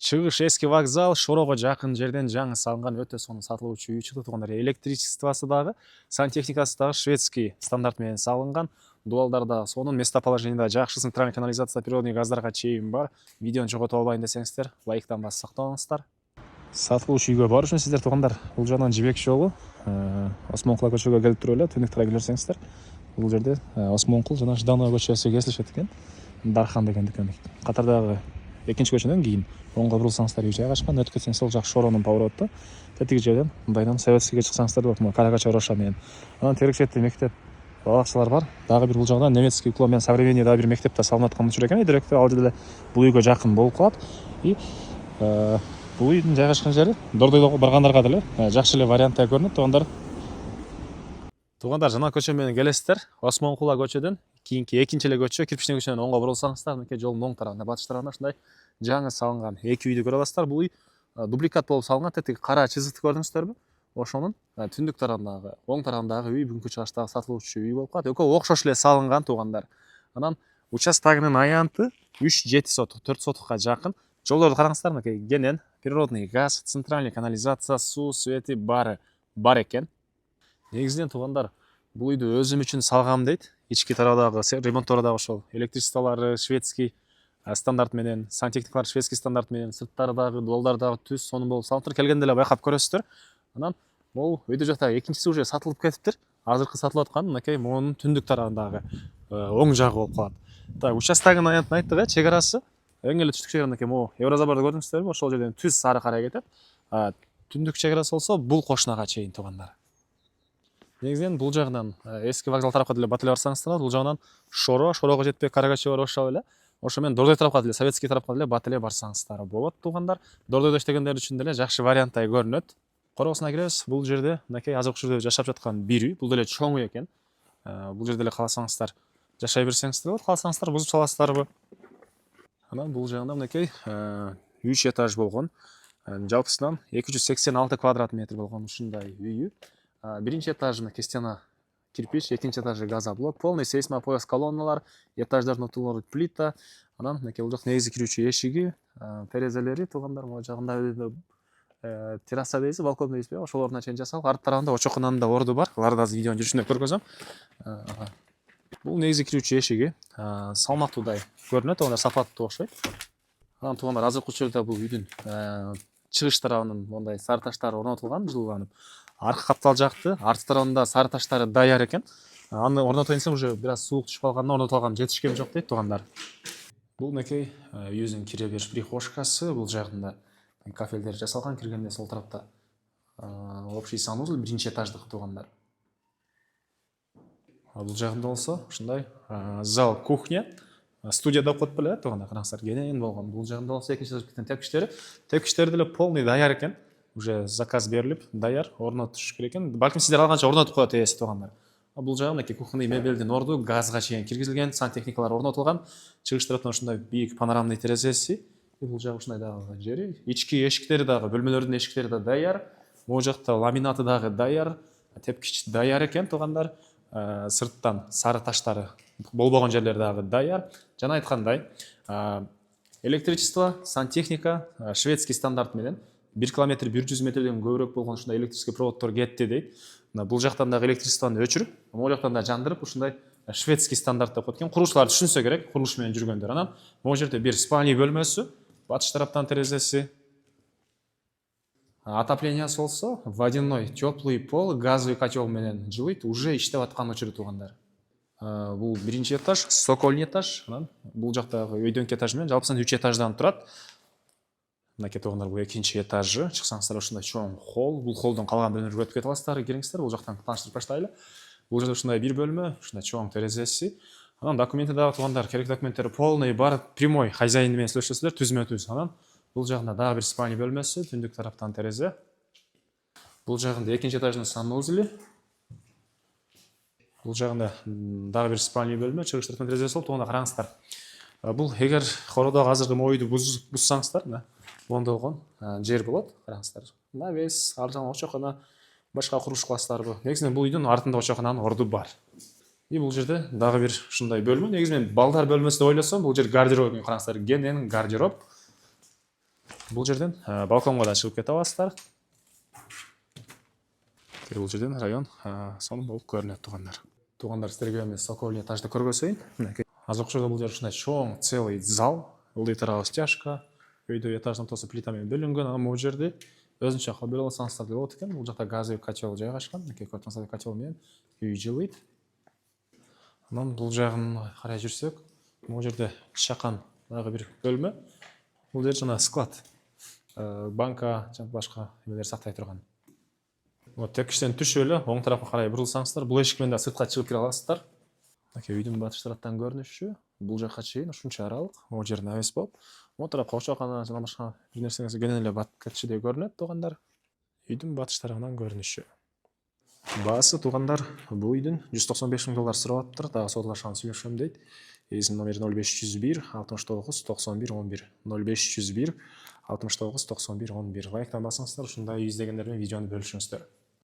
Чыгыш эски вокзал Шорого жакын жерден жаңы салынган өтө сонун сатылуучу үй чыкты туугандар. Электричествосы дагы, сантехникасы дагы шведский стандарт менен салынган. Дуалдар да сонун, местоположение жакшы, центральный канализация, природный газдарга чейин бар. Видеону жогото албайын десеңиздер, лайктан басып сактаңыздар. Сатылуучу үйгө баруу үчүн сиздер туугандар, бул жагынан Жибек жолу, Осмонкул көчөгө келип туруп эле, түндүк тарап келсеңиздер, бул жерде Осмонкул жана Жданово көчөсү кесилишет экен. Дархан деген дүкөн. Катардагы экинчи көчөдөн кийин оңго бурулсаңыздар үй жайгашкан, өтүп кетсеңиз сол жак Шоронун повороту. Тетиги жерден мындайдан Советскийге чыксаңыздар болот, Карагача Роша менен. Анан терек четте мектеп балакчалар бар. Дагы бир бул жагдан немецкий уклон менен современный дагы бир мектеп да салынып аткан болчу экен. Директор ал жерде бул үйгө жакын болуп калат. И бул үйдүн жайгашкан жери Дордойго баргандарга деле жакшы эле варианттай көрүнөт туугандар. Туугандар, жана көчө менен келесиздер. Осмонкула көчөдөн кийинки экинчи эле көчө, кирпичный көчөдөн оңго бурулсаңыздар, мынакей жолдун оң тарабында, батыш тарабында ушундай жаңы салынган эки үйдү көрө аласыздар. Бул үй дубликат болуп салынган. Тетиги кара чызыкты көрдүңүздөрбү? Ошонун түндүк тарабындагы, оң тарабындагы үй бүгүнкү чыгыштагы сатылуучу үй болуп калат. Экөө окшош эле салынган туугандар. Анан участогунун аянты 3-7 сотук, 4 сотукка жакын. Жолдорду караңыздар, мынакей кенен, природный газ, центральный канализация, суу, свети баары бар экен. Негизинен туугандар, бул үйдү өзүм үчүн салгам дейт. Ички тарабдагы ремонттору дагы ошол электричестволору шведский стандарт менен, сантехникалар шведский стандарт менен, сырттары дагы, дуалдар дагы түз сонун болуп салыптыр. Келгенде эле байкап көрөсүздөр. Анан могу өйдө жактагы экинчиси уже сатылып кетиптир. Азыркы сатылып аткан мынакей монун түндүк тарабындагы оң жагы болуп калат. Так, участогунун аянтын айттык, чек арасы эң эле түштүк чек арасы могу Еврозаборду көрдүңүздөрбү? Ошол жерден түз сары карай кетет. Түндүк чек арасы болсо бул кошунага чейин туугандар. Негизинен бул жагынан эски вокзал тарапка деле бат эле барсаңыздар, бул жагынан Шорого жетпей Карагачева Роша эле, ошо менен Дордой тарапка деле, Советский тарапка деле бат эле барсаңыздар болот туугандар. Дордойдо иштегендер үчүн деле жакшы варианттай көрүнөт. Коросуна киребиз. Бул жерде мынакей азыркы учурда жашап жаткан бир үй. Бул деле чоң үй экен. Бул жерде эле кааласаңыздар жашай берсеңиздер болот, кааласаңыздар бузуп саласыздарбы. Анан бул жагында мынакей 3 этаж болгон, жалпысынан 286 квадрат метр болгон ушундай үй. Биринчи этажы стена кирпич, экинчи этажы газоблок, полный сейсмопояс колонналар, этаждардын отулары плита. Анан мынакей бул жак негизи кирүүчү эшиги, терезелери туугандар, могу жагында терраса дейсиз, балкон дейсизби, ошолордун чейин жасалып, арт тарабында очокунан да орду бар. Аларды да азыр видеонун жүрүшүндө көргөзөм. Бул негизи кирүүчү эшиги, салмактуудай көрүнөт, туугандар, сапаттуу окшойт. Анан туугандар, азыркы учурда бул үйдүн чыгыш тарабынын мондай сары таштары орнотулган, жылууланып. Аркы каптал жакты, арт тарабында сары таштары даяр экен. Аны орнотоюн десем уже бир аз суук түшүп калгандан орнотуп алган жетишкем жок дейт туугандар. Бул мынакей үйүнүн кире бериш прихожкасы, бул жагында кафелдер жасалган, киргенде сол тарапта общий санузел, биринчи этаждык туугандар. Бул жагында болсо ушундай зал, кухня, студия деп коет беле туугандар, караңыздар, кенен болгон. Бул жагында болсо экинчи этаждын тепкичтери деле полный даяр экен. Уже заказ берилип, даяр, орнотуш керек экен. Балким сиздер алганча орнотуп коет ээси туугандар. Бул жагы мынакей кухонный мебелдин орду газга чейин киргизилген, сантехникалар орнотулган. Чыгыш тараптан ушундай бийик панорамный терезеси. Бул жагы ушундай дагы жери. Ички эшиктери дагы, бөлмөлөрдүн эшиктери да даяр. Могу жакта ламинаты дагы даяр, тепкич даяр экен туугандар. Сырттан сары таштары болбогон жерлер дагы даяр. Жана айткандай, электричество, сантехника шведский стандарт менен 1 километр 100 метрден көбүрөөк болгон ушундай электрический проводдор кетти дейт. Бул жактан дагы электричествону өчүрүп, могу жактан да жандырып, ушундай шведский стандарт деп коет экен. Курулуучулар түшүнсө керек, курулуш менен жүргөндөр. Анан могу жерде бир спальный бөлмөсү, батыш тараптан терезеси. Отоплениясы болсо водяной теплый пол, газовый котел менен жылыйт, уже иштеп аткан учуру туугандар. Бул биринчи этаж, сокольный этаж. Анан бул жактагы өйдөңкү этаж менен жалпысынан 3 этаждан турат. Мынакей туугандар, бул экинчи этажы. Чыксаңыздар ушундай чоң холл. Бул холлдон калган бөлмөлөргө өтүп кете аласыздар, кириңиздер. Бул жактан тааныштырып баштайлы. Бул жерде ушундай бир бөлмө, ушундай чоң терезеси. Анан документи дагы туугандар, керек документтери полный бар, прямой хозяин менен сүйлөшөсүздөр, түзмө-түз. Анан бул жагында дагы бир спальный бөлмөсү, түндүк тараптан терезе. Бул жагында экинчи этаждын санузели. Бул жагында дагы бир спальный бөлмө, чыгыш тараптан терезеси болуп, туугандар, караңыздар. Бул эгер хородогу азыркы үйдү бузсаңыздар, ондолгон жер болот, караңыздар. Мына вес ар жагынан очокона, башка курулуш кыласыздарбы? Негизинен бул үйдүн артында очоконанын орду бар. И бул жерде дагы бир ушундай бөлмө. Негизинен балдар бөлмөсү деп ойлосом, бул жер гардероб экен, караңыздар, кенен гардероб. Бұл жерден балконға да шығып кете аласыздар. Бұл жерден район соны болып көрінеді туғандар. Туғандар сіздерге мен сокольный этажды көргөзөйүн. Азыр жерде бұл жер ушундай чоң целый зал. Ылдый тарабы стяжка. Үйдө этаждан тосып плитамен бөлүнгөн. Анан бул жерде өзүнчө кабел алсаңыздар деп болот экен. Бул жакта газовый котел жайгашкан. Көрүп котел менен үй жылыйт. Анан бул жагын карай жүрсөк, бул жерде чакан дагы бир бөлмө. Бул жер жана склад. Банка жана башка эмелер сактай турган. Вот текиштен түшүп эле оң тарапка карай бурулсаңыздар, бул эшик менен да сыртка чыгып кире аласыздар. Үйдүн батыш тараптан көрүнүшү бул жакка чейин ушунча аралык, могу жер навес болуп, могу тарапка очокана жана башка бир нерсеңиз кенен эле батып кетиши көрүнөт туугандар. Үйдүн батыш тарабынан көрүнүшү. Баасы туугандар бул үйдүн 195 000 доллар сурап атыптыр. Дагы саудалашкан сүйлөшөм дейт. Эсим номери 0501 69 91 11 0501 69 91 11. Лайктан басыңыздар, ушундай үй издегендер менен видеону бөлүшүңүздөр.